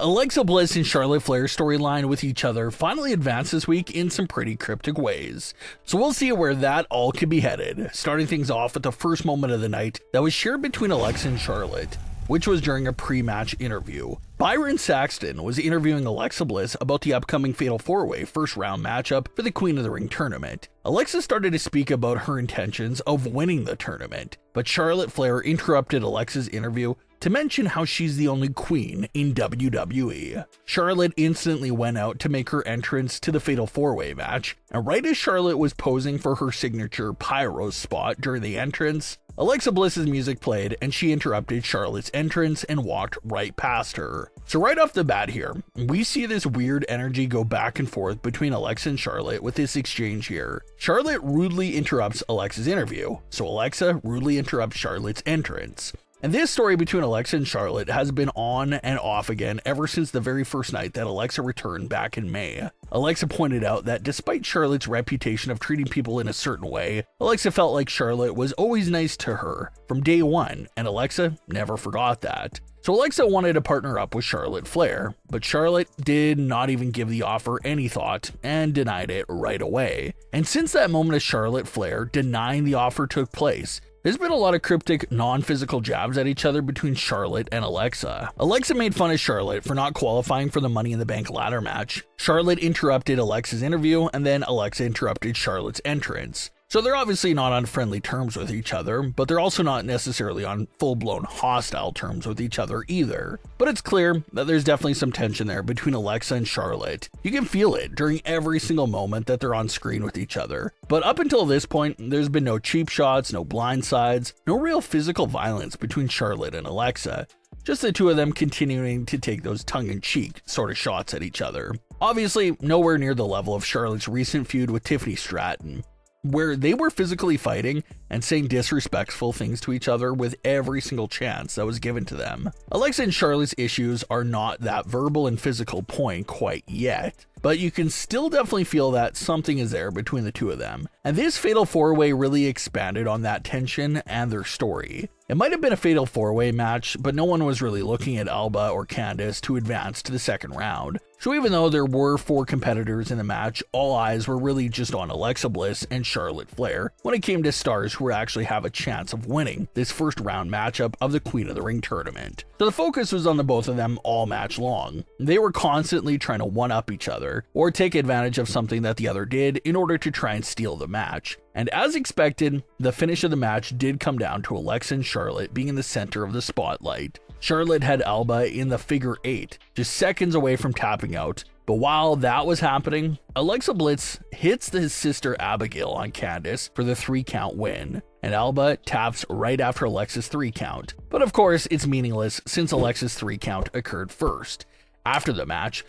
Alexa Bliss and Charlotte Flair's storyline with each other finally advanced this week in some pretty cryptic ways. So we'll see where that all could be headed, starting things off with the first moment of the night that was shared between Alexa and Charlotte, which was during a pre-match interview. Byron Saxton was interviewing Alexa Bliss about the upcoming Fatal 4-Way first round matchup for the Queen of the Ring tournament. Alexa started to speak about her intentions of winning the tournament, but Charlotte Flair interrupted Alexa's interview to mention how she's the only queen in WWE. Charlotte instantly went out to make her entrance to the Fatal 4-Way match, and right as Charlotte was posing for her signature pyro spot during the entrance, Alexa Bliss's music played and she interrupted Charlotte's entrance and walked right past her. So right off the bat here, we see this weird energy go back and forth between Alexa and Charlotte with this exchange here. Charlotte rudely interrupts Alexa's interview, so Alexa rudely interrupts Charlotte's entrance. And this story between Alexa and Charlotte has been on and off again ever since the very first night that Alexa returned back in May. Alexa pointed out that despite Charlotte's reputation of treating people in a certain way, Alexa felt like Charlotte was always nice to her from day one, and Alexa never forgot that. So Alexa wanted to partner up with Charlotte Flair, but Charlotte did not even give the offer any thought and denied it right away. And since that moment of Charlotte Flair denying the offer took place, there's been a lot of cryptic, non-physical jabs at each other between Charlotte and Alexa. Alexa made fun of Charlotte for not qualifying for the Money in the Bank ladder match. Charlotte interrupted Alexa's interview, and then Alexa interrupted Charlotte's entrance. So they're obviously not on friendly terms with each other, but they're also not necessarily on full-blown hostile terms with each other either. But it's clear that there's definitely some tension there between Alexa and Charlotte. You can feel it during every single moment that they're on screen with each other. But up until this point, there's been no cheap shots, no blindsides, no real physical violence between Charlotte and Alexa. Just the two of them continuing to take those tongue-in-cheek sort of shots at each other. Obviously, nowhere near the level of Charlotte's recent feud with Tiffany Stratton, where they were physically fighting and saying disrespectful things to each other with every single chance that was given to them. Alexa and Charlotte's issues are not that verbal and physical point quite yet, but you can still definitely feel that something is there between the two of them. And this Fatal 4-Way really expanded on that tension and their story. It might have been a Fatal 4-Way match, but no one was really looking at Alba or Candice to advance to the second round. So even though there were 4 competitors in the match, all eyes were really just on Alexa Bliss and Charlotte Flair when it came to stars who would actually have a chance of winning this first round matchup of the Queen of the Ring tournament. So the focus was on the both of them all match long. They were constantly trying to one-up each other or take advantage of something that the other did in order to try and steal the match. And as expected, the finish of the match did come down to Alexa and Charlotte being in the center of the spotlight. Charlotte had Alba in the figure 8, just seconds away from tapping out. But while that was happening, Alexa Bliss hits his sister Abigail on Candice for the 3-count win, and Alba taps right after Alexa's 3-count. But of course, it's meaningless since Alexa's 3-count occurred first. After the match,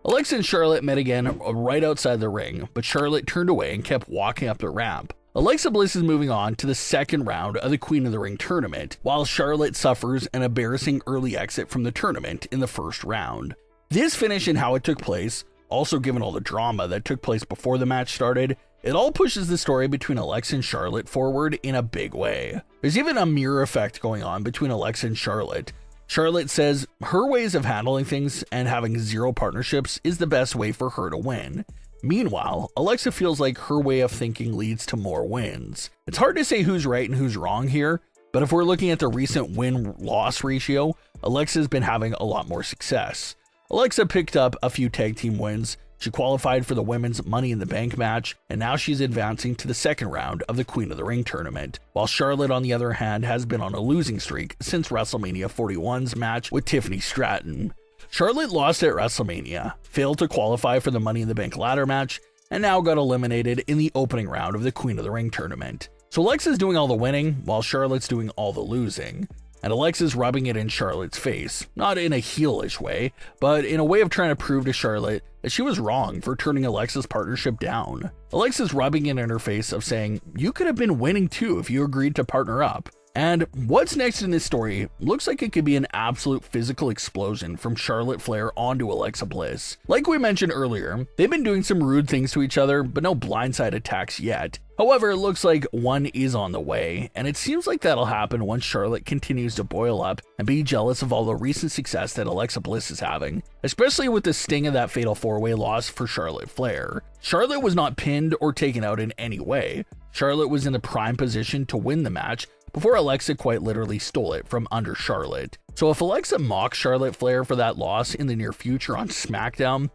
Alexa and Charlotte met again right outside the ring, but Charlotte turned away and kept walking up the ramp. Alexa Bliss is moving on to the second round of the Queen of the Ring tournament, while Charlotte suffers an embarrassing early exit from the tournament in the first round. This finish and how it took place, also given all the drama that took place before the match started, it all pushes the story between Alexa and Charlotte forward in a big way. There's even a mirror effect going on between Alexa and Charlotte. Charlotte says her ways of handling things and having 0 partnerships is the best way for her to win. Meanwhile, Alexa feels like her way of thinking leads to more wins. It's hard to say who's right and who's wrong here, but if we're looking at the recent win-loss ratio, Alexa's been having a lot more success. Alexa picked up a few tag team wins, she qualified for the women's Money in the Bank match, and now she's advancing to the second round of the Queen of the Ring tournament, while Charlotte, on the other hand, has been on a losing streak since WrestleMania 41's match with Tiffany Stratton. Charlotte lost at WrestleMania, failed to qualify for the Money in the Bank ladder match, and now got eliminated in the opening round of the Queen of the Ring tournament. So Alexa's doing all the winning, while Charlotte's doing all the losing. And Alexa's rubbing it in Charlotte's face, not in a heelish way, but in a way of trying to prove to Charlotte that she was wrong for turning Alexa's partnership down. Alexa's rubbing it in her face of saying, you could have been winning too if you agreed to partner up. And what's next in this story looks like it could be an absolute physical explosion from Charlotte Flair onto Alexa Bliss. Like we mentioned earlier, they've been doing some rude things to each other, but no blindside attacks yet. However, it looks like one is on the way, and it seems like that'll happen once Charlotte continues to boil up and be jealous of all the recent success that Alexa Bliss is having, especially with the sting of that fatal 4-way loss for Charlotte Flair. Charlotte was not pinned or taken out in any way. Charlotte was in a prime position to win the match before Alexa quite literally stole it from under Charlotte. So if Alexa mocks Charlotte Flair for that loss in the near future on SmackDown,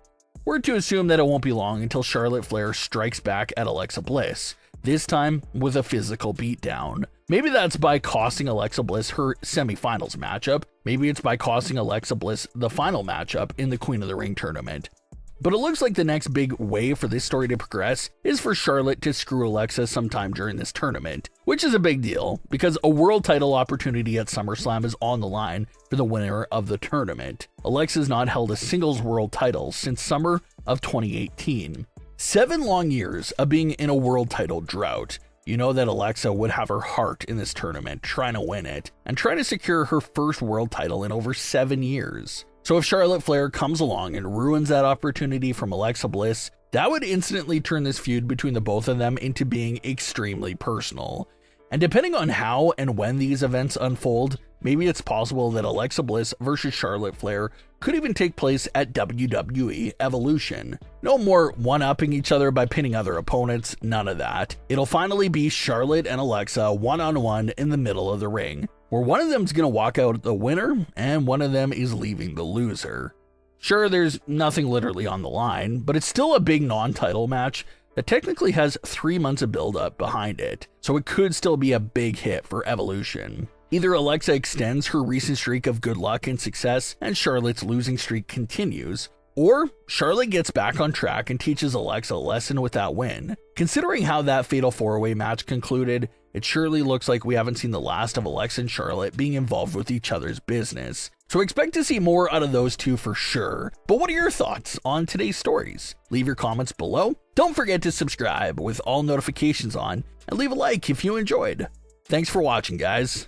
we're to assume that it won't be long until Charlotte Flair strikes back at Alexa Bliss, this time with a physical beatdown. Maybe that's by costing Alexa Bliss her semifinals matchup. Maybe it's by costing Alexa Bliss the final matchup in the Queen of the Ring tournament. But it looks like the next big way for this story to progress is for Charlotte to screw Alexa sometime during this tournament, which is a big deal because a world title opportunity at SummerSlam is on the line for the winner of the tournament. Alexa's not held a singles world title since summer of 2018. 7 long years of being in a world title drought. You know that Alexa would have her heart in this tournament, trying to win it, and trying to secure her first world title in over 7 years. So if Charlotte Flair comes along and ruins that opportunity from Alexa Bliss, that would instantly turn this feud between the both of them into being extremely personal. And depending on how and when these events unfold, maybe it's possible that Alexa Bliss versus Charlotte Flair could even take place at WWE Evolution. No more one-upping each other by pinning other opponents, none of that. It'll finally be Charlotte and Alexa one-on-one in the middle of the ring, where one of them's gonna walk out the winner and one of them is leaving the loser. Sure, there's nothing literally on the line, but it's still a big non-title match that technically has 3 months of build-up behind it, so it could still be a big hit for Evolution. Either Alexa extends her recent streak of good luck and success and Charlotte's losing streak continues, or Charlotte gets back on track and teaches Alexa a lesson with that win. Considering how that fatal 4-way match concluded, it surely looks like we haven't seen the last of Alexa and Charlotte being involved with each other's business. So expect to see more out of those two for sure. But what are your thoughts on today's stories? Leave your comments below. Don't forget to subscribe with all notifications on and leave a like if you enjoyed. Thanks for watching, guys.